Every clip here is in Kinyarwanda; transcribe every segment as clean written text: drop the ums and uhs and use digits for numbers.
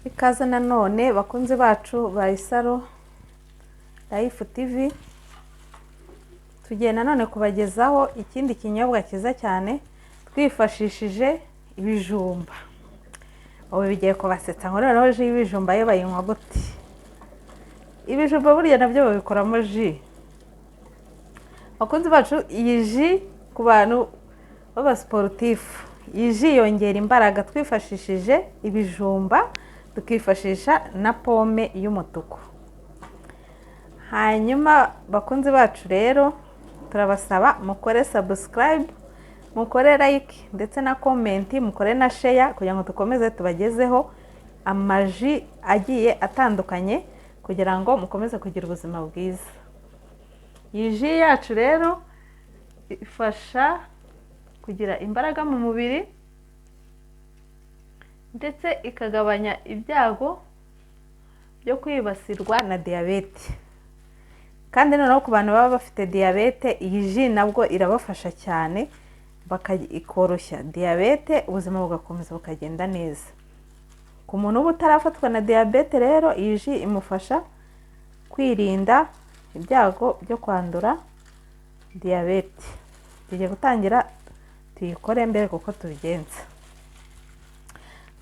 Ikaze nanone bakunzi bacu ba ISARO Life TV, tugiye nanone kubagezaho ikindi kinyobwa cyiza cyane twifashishije ibijumba. Ubu bigiye kubasetsa ngo noneho ji y'ibijumba yo bayinywa gute? Ibijumba burya nabyo babikoramo ji. Bakunzi bacu, iyi ji ku bantu baba sportif, iyi ji yongera imbaraga twifashishije ibijumba, tukifashisha na pome y'umutuku. Hanyuma bakunzi bacu rero turabasaba mukore subscribe, mukore like ndetse na comment, mukore na share kugira ngo dukomeze tubagezeho amaji agiye atandukanye kugira ngo mukomeze kugira ubuzima bwiza. Iyi ji yacu rero ifasha kugira imbaraga mu mubiri ndetse ikagabanya ibyago byo kwibasirwa na diabete. Kandi noneho ku bantu baba bafite diabete, iyi ji nabwo irabafasha cyane bakayikoroshya diabete, ubuzima bugakomeza bukagenda neza. Ku muntu uba utarafatwa na diabete rero, iyi ji imufasha kwirinda ibyago byo kwandura diabete. Tugiye gutangira tuyikore mbere kuko tubigenza.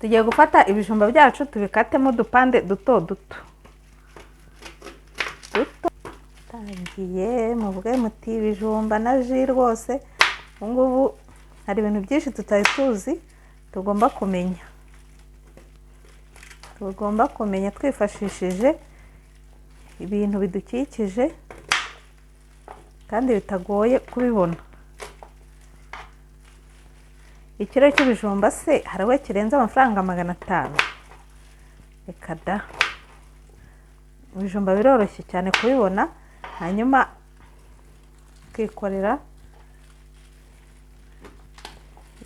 Tugiye gufata ibijumba byacu tubikatemo udupande duto duto. Tangiye muvuge muti ibijumba na ji rwose ngubu hari ibintu byinshi tutari tuzi tugomba kumenya. Tugomba kumenya twifashishije ibintu bidukikije kandi bitagoye kubibona. Ikiro cy'ibijumba se harawe kirenze amafaranga 500? Reka da, ibijumba biroroshye cyane kubibona, hanyuma ukikorera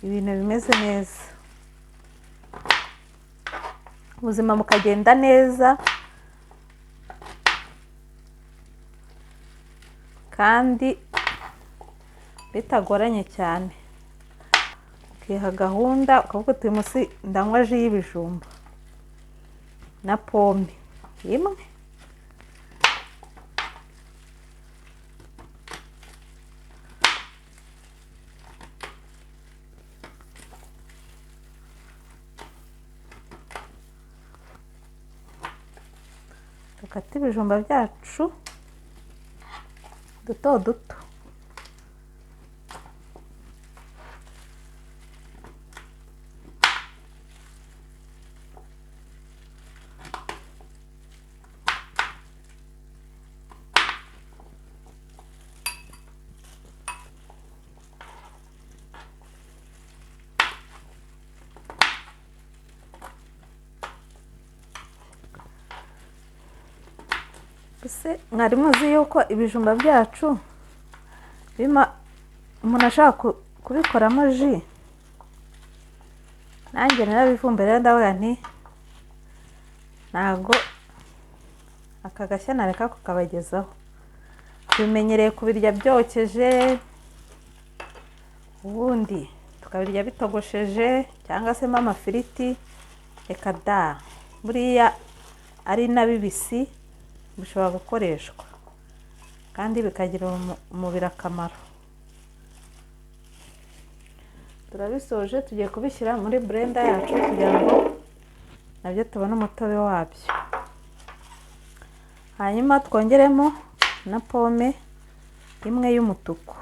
ibintu bimeze neza, ubuzima bukagenda neza kandi bitagoranye cyane. Ukiha gahunda ukavuga uti uyu munsi ndanywa ji y'ibijumba na pome imwe. Dukata ibijumba byacu duto duto. Ese mwari muzi yuko ibijumba byacu umuntu ashaka kubikoramo ji? Nanjye narabivumbuye rero ndavuga nti ntago aka gashya nareka kukabagezaho. Tubimenyereye kubirya byokeje, ubundi tukabirya bitogosheje cyangwa se amafiriti. Reka da, buriya ari na bibisi bishobora gukoreshwa kandi bikagira umubiri akamaro. Turabisoje, tugiye kubishyira muri blender yacu kugira ngo nabyo tubone umutobe wabyo. Hanyuma twongeremo na pome imwe y'umutuku.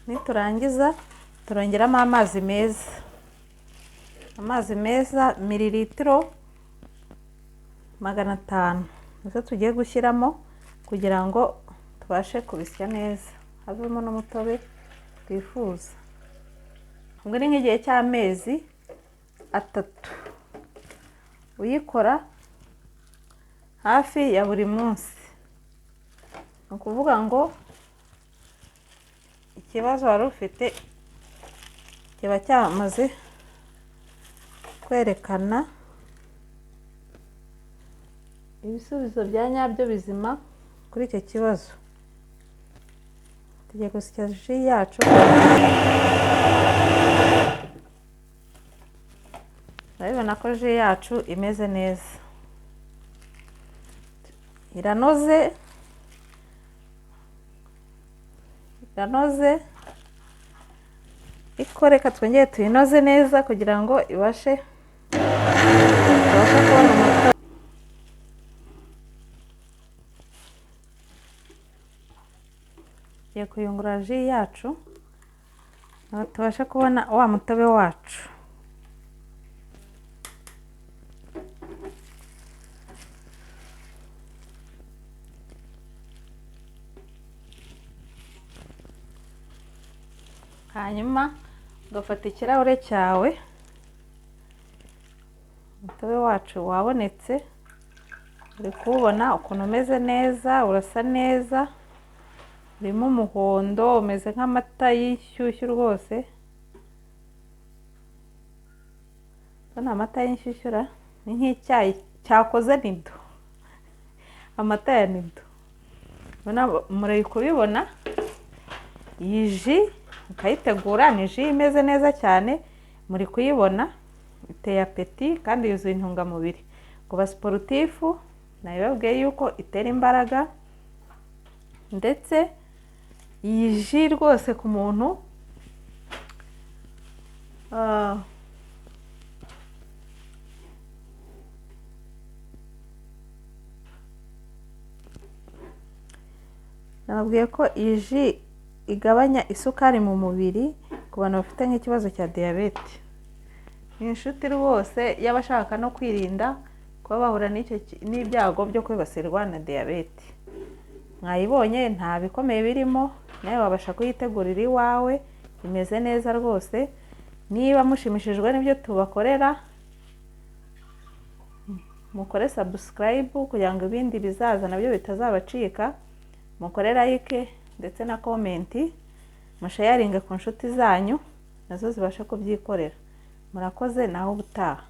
Niturangiza turongeramo amazi meza. Amazi meza mililitiro 500 nizo tugiye gushyiramo kugira ngo tubashe kubisya neza havemo n'umutobe twifuza. Ubwo ni nk'igihe cy'amezi 3 uyikora hafi ya buri munsi. Ukuvuga ngo ikibazo wari ufite kiba cyamaze kwerekana ibisubizo bya nyabyo bizima kuri icyo kibazo. Tugiye gusya ji yacu. Urabibona ko ji yacu imeze neza, iranoze ariko reka twongere tuyinoze neza kugira ngo ibashe kubona umutobe. Tugiye kuyungurura ji yacu ngo tubashe kubona wa mutobe wacu. Hanyuma ugafata ikirahure cyawe, umutobe wacu wabonetse, uri kuwubona ukuntu umeze neza, urasa neza, urimo umuhondo, umeze nk'amata y'ishyushyu rwose. Ni amata y'inshyushyura, ni nk'icyayi cyakoze nido, amata ya nido. Muri kubibona iyi ji ukayitegura, ni ji imeze neza cyane, muri kuyibona iteye apeti kandi yuzuye intungamubiri. Ku basiporutifu nabibabwiye yuko itera imbaraga, ndetse iyi ji rwose ku muntu nababwiye ko iyi ji igabanya isukari mu mubiri ku bantu bafite nk'ikibazo cya diyabete. Ni inshuti rwose y'abashaka no kwirinda kuba bahura n'ibyago byo kwibasirwa na diyabete. Mwayibonye nta bikomeye birimo, nawe wabasha kuyitegurira iwawe, imeze neza rwose. Niba mushimishijwe n'ibyo tubakorera, mukore subscribe kugira ngo ibindi bizaza nabyo bitazabacika, mukore like ndetse na komenti, mushayaringe ku nshuti zanyu nazo zibasha kubyikorera. Murakoze, naho ubutaha.